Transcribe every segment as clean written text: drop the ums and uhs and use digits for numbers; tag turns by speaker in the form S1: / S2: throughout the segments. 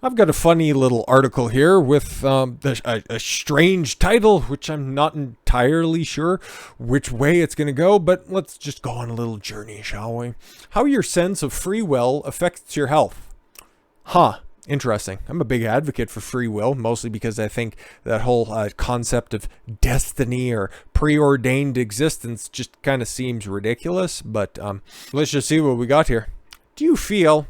S1: I've got a funny little article here with a strange title, which I'm not entirely sure which way it's going to go, but let's just go on a little journey, shall we? How your sense of free will affects your health. Huh. Interesting. I'm a big advocate for free will, mostly because I think that whole concept of destiny or preordained existence just kind of seems ridiculous, but let's just see what we got here. Do you feel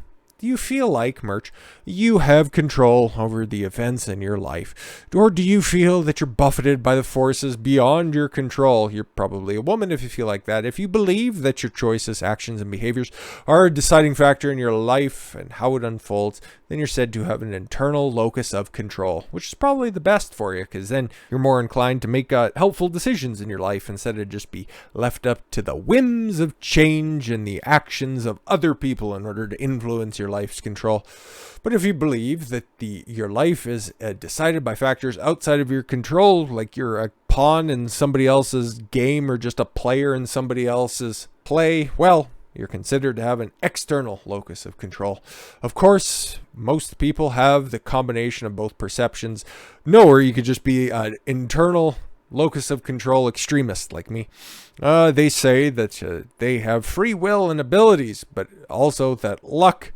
S1: like, Merch, you have control over the events in your life? Or do you feel that you're buffeted by the forces beyond your control? You're probably a woman if you feel like that. If you believe that your choices, actions, and behaviors are a deciding factor in your life and how it unfolds, then you're said to have an internal locus of control, which is probably the best for you, because then you're more inclined to make helpful decisions in your life instead of just be left up to the whims of change and the actions of other people in order to influence your life's control. But if you believe that your life is decided by factors outside of your control, like you're a pawn in somebody else's game or just a player in somebody else's play, well, you're considered to have an external locus of control. Of course, most people have the combination of both perceptions. Or you could just be an internal locus of control extremist like me. They say that they have free will and abilities, but also that luck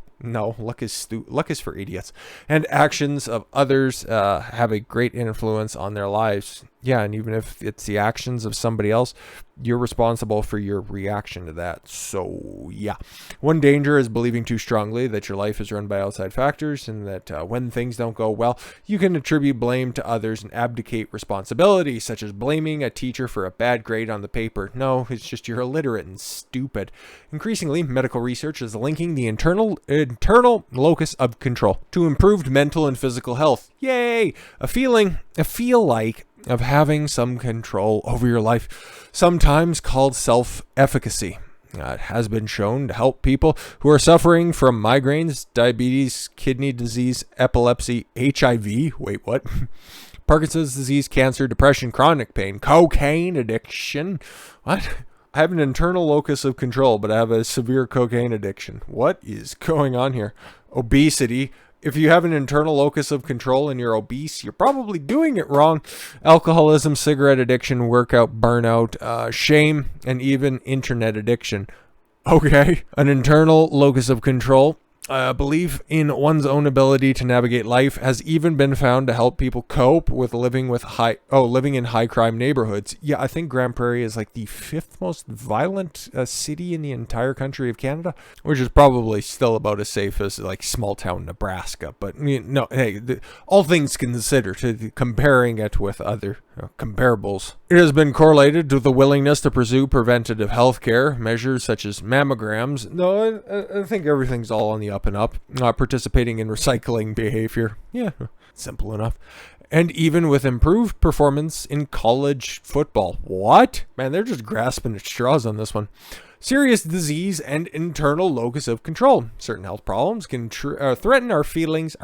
S1: is for idiots, and actions of others have a great influence on their lives. Yeah, and even if it's the actions of somebody else, you're responsible for your reaction to that. So, yeah. One danger is believing too strongly that your life is run by outside factors, and that when things don't go well, you can attribute blame to others and abdicate responsibility, such as blaming a teacher for a bad grade on the paper. No, it's just you're illiterate and stupid. Increasingly, medical research is linking the internal locus of control to improved mental and physical health. Yay! A feel like of having some control over your life, sometimes called self-efficacy. It has been shown to help people who are suffering from migraines, diabetes, kidney disease, epilepsy, HIV, wait, what? Parkinson's disease, cancer, depression, chronic pain, cocaine addiction. What? I have an internal locus of control, but I have a severe cocaine addiction. What is going on here? Obesity. If you have an internal locus of control and you're obese, you're probably doing it wrong. Alcoholism, cigarette addiction, workout, burnout, shame, and even internet addiction. Okay, an internal locus of control. Belief in one's own ability to navigate life has even been found to help people cope with living in high crime neighborhoods. Yeah, I think Grand Prairie is like the 5th most violent city in the entire country of Canada, which is probably still about as safe as like small town Nebraska. But no, hey, all things considered, comparing it with other comparables, it has been correlated to the willingness to pursue preventative health care measures such as mammograms. No, I think everything's all on the up and up. Participating in recycling behavior. Yeah, simple enough. And even with improved performance in college football. What? Man, they're just grasping at straws on this one. Serious disease and internal locus of control. Certain health problems can threaten our feelings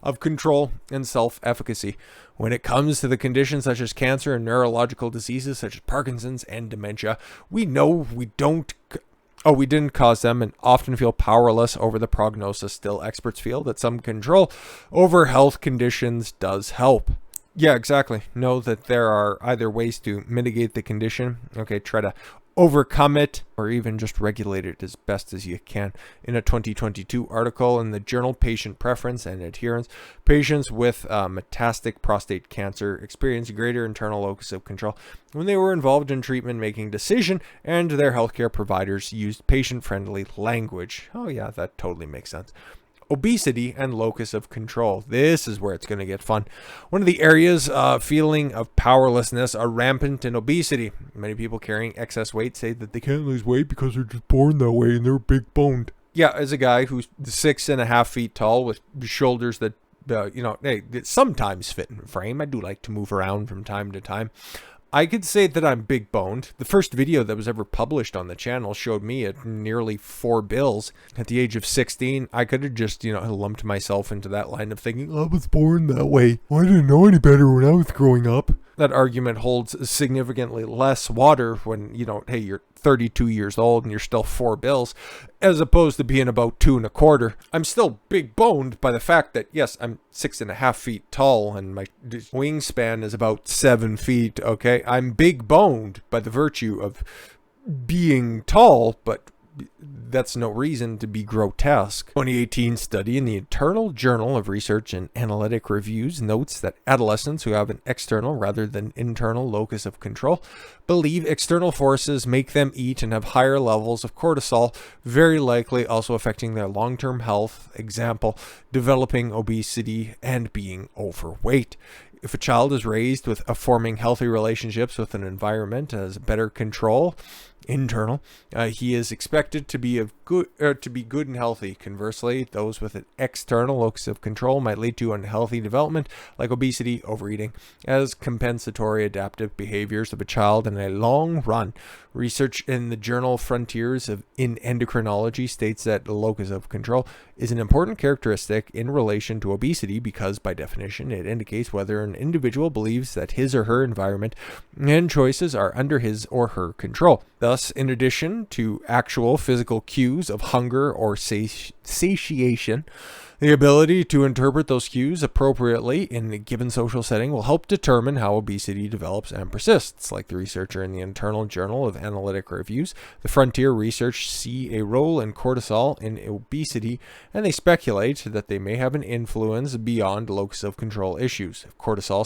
S1: of control and self-efficacy. When it comes to the conditions such as cancer and neurological diseases such as Parkinson's and dementia, we know we didn't cause them and often feel powerless over the prognosis. Still, experts feel that some control over health conditions does help. Yeah, exactly. Know that there are either ways to mitigate the condition. Okay, try to overcome it or even just regulate it as best as you can. In a 2022 article in the journal Patient Preference and Adherence, patients with metastatic prostate cancer experienced greater internal locus of control when they were involved in treatment making decision, and their healthcare providers used patient-friendly language. Oh yeah, that totally makes sense. Obesity and locus of control. This is where it's going to get fun. One of the areas feeling of powerlessness are rampant in obesity. Many people carrying excess weight say that they can't lose weight because they're just born that way and they're big boned. Yeah, as a guy who's 6.5 feet tall with shoulders that sometimes fit in frame, I do like to move around from time to time. I could say that I'm big boned. The first video that was ever published on the channel showed me at nearly 4 bills. At the age of 16, I could have just, lumped myself into that line of thinking, I was born that way. I didn't know any better when I was growing up. That argument holds significantly less water when, you're 32 years old and you're still 4 bills, as opposed to being about 2 1/4. I'm still big boned by the fact that, yes, I'm 6.5 feet tall and my wingspan is about 7 feet. Okay. I'm big boned by the virtue of being tall, but that's no reason to be grotesque. 2018 study in the Internal Journal of Research and Analytic Reviews notes that adolescents who have an external rather than internal locus of control believe external forces make them eat and have higher levels of cortisol, very likely also affecting their long-term health, example, developing obesity and being overweight. If a child is raised with forming healthy relationships with an environment as better control, internal, he is expected to be good and healthy. Conversely, those with an external locus of control might lead to unhealthy development like obesity, overeating, as compensatory adaptive behaviors of a child in a long run. Research in the journal Frontiers in Endocrinology states that the locus of control is an important characteristic in relation to obesity because, by definition, it indicates whether an individual believes that his or her environment and choices are under his or her control. Thus, in addition to actual physical cues of hunger or satiation, the ability to interpret those cues appropriately in a given social setting will help determine how obesity develops and persists. Like the researcher in the Internal Journal of Analytic Reviews, the Frontier research see a role in cortisol in obesity, and they speculate that they may have an influence beyond locus of control issues. Cortisol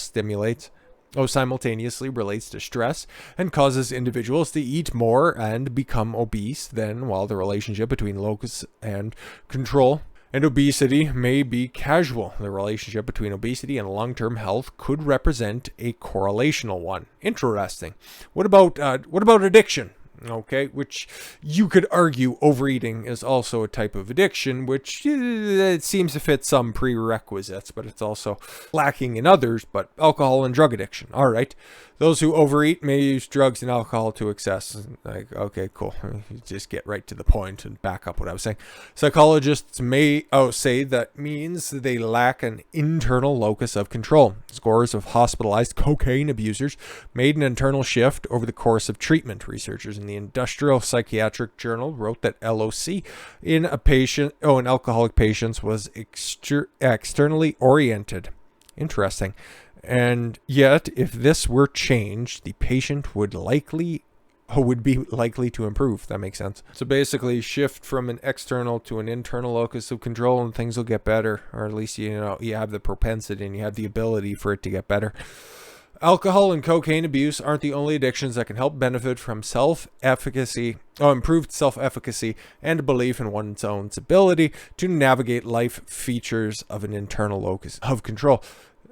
S1: simultaneously relates to stress and causes individuals to eat more and become obese, then while the relationship between locus and control and obesity may be causal, the relationship between obesity and long-term health could represent a correlational one. Interesting. What about addiction? Okay, which you could argue overeating is also a type of addiction, which it seems to fit some prerequisites, but it's also lacking in others. But alcohol and drug addiction. All right. Those who overeat may use drugs and alcohol to excess. Like, okay, cool. Just get right to the point and back up what I was saying. Psychologists may say that means they lack an internal locus of control. Scores of hospitalized cocaine abusers made an internal shift over the course of treatment. Researchers in the Industrial Psychiatric Journal wrote that LoC in alcoholic patients was externally oriented. Interesting. And yet, if this were changed, the patient would be likely to improve. That makes sense. So basically, shift from an external to an internal locus of control, and things will get better, or at least you have the propensity and you have the ability for it to get better. Alcohol and cocaine abuse aren't the only addictions that can help benefit from improved self-efficacy and belief in one's own ability to navigate life features of an internal locus of control.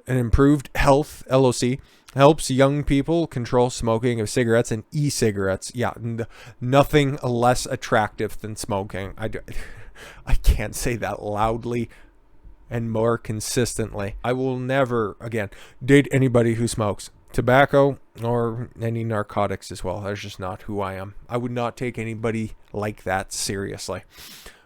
S1: An improved health, LoC, helps young people control smoking of cigarettes and e-cigarettes. Yeah, nothing less attractive than smoking. I can't say that loudly and more consistently. I will never, again, date anybody who smokes tobacco or any narcotics as well. That's just not who I am. I would not take anybody like that seriously.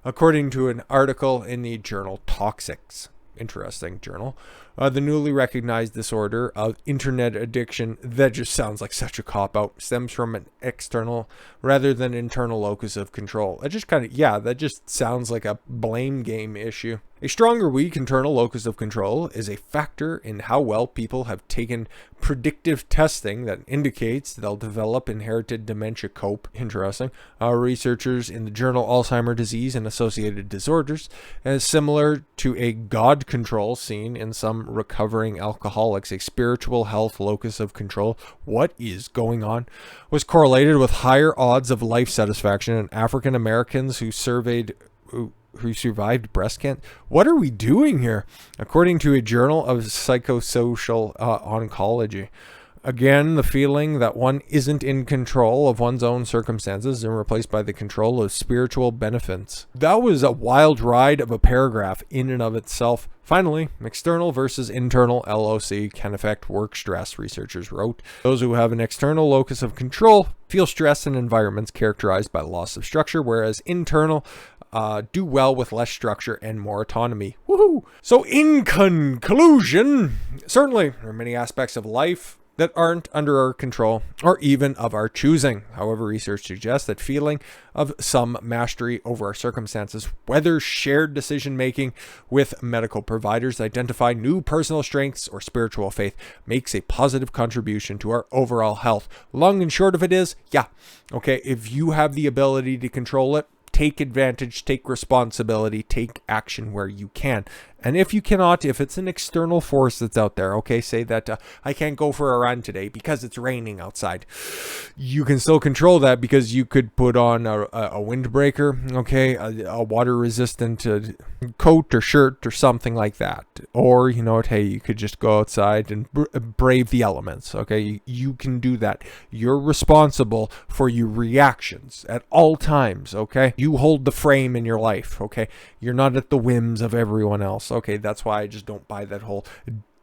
S1: According to an article in the journal Toxics, interesting journal, the newly recognized disorder of internet addiction, that just sounds like such a cop-out, stems from an external rather than internal locus of control. That just sounds like a blame game issue. A strong or weak internal locus of control is a factor in how well people have taken predictive testing that indicates they'll develop inherited dementia cope. Interesting. Researchers in the journal Alzheimer's Disease and Associated Disorders, as similar to a God control seen in some recovering alcoholics, a spiritual health locus of control, what is going on, was correlated with higher odds of life satisfaction in African Americans who survived breast cancer. What are we doing here? According to a journal of psychosocial oncology. Again, the feeling that one isn't in control of one's own circumstances and replaced by the control of spiritual benefits. That was a wild ride of a paragraph in and of itself. Finally, external versus internal LoC can affect work stress, researchers wrote. Those who have an external locus of control feel stress in environments characterized by loss of structure, whereas internal do well with less structure and more autonomy. Woohoo! So in conclusion, certainly there are many aspects of life that aren't under our control or even of our choosing. However, research suggests that feeling of some mastery over our circumstances, whether shared decision making with medical providers, identify new personal strengths, or spiritual faith, makes a positive contribution to our overall health. Long and short of it is, yeah, okay, if you have the ability to control it, take advantage, take responsibility, take action where you can. And if you cannot, if it's an external force that's out there, okay, say that I can't go for a run today because it's raining outside. You can still control that because you could put on a windbreaker, okay, a water-resistant coat or shirt or something like that. Or, you know what, hey, you could just go outside and brave the elements, okay? You can do that. You're responsible for your reactions at all times, okay? You hold the frame in your life, okay? You're not at the whims of everyone else. Okay, that's why I just don't buy that whole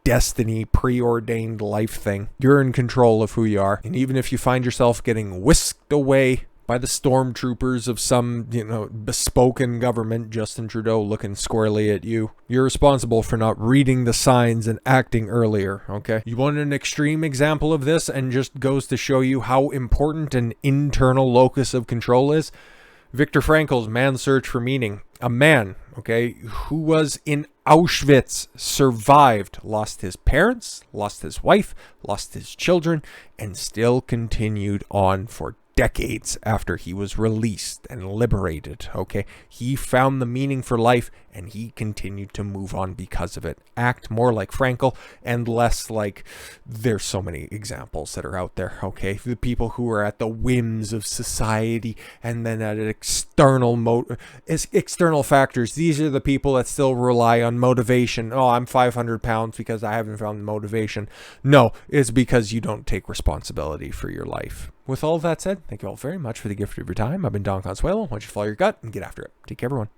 S1: destiny, preordained life thing. You're in control of who you are. And even if you find yourself getting whisked away by the stormtroopers of some, bespoken government, Justin Trudeau looking squarely at you, you're responsible for not reading the signs and acting earlier, okay? You want an extreme example of this, and just goes to show you how important an internal locus of control is? Viktor Frankl's Man's Search for Meaning. A man, okay, who was in Auschwitz, survived, lost his parents, lost his wife, lost his children, and still continued on for decades after he was released and liberated, okay? He found the meaning for life, and he continued to move on because of it. Act more like Frankl and less like, there's so many examples that are out there, okay? The people who are at the whims of society and then at external factors. These are the people that still rely on motivation. Oh, I'm 500 pounds because I haven't found motivation. No, it's because you don't take responsibility for your life. With all of that said, thank you all very much for the gift of your time. I've been Don Consuelo. Why don't you follow your gut and get after it. Take care, everyone.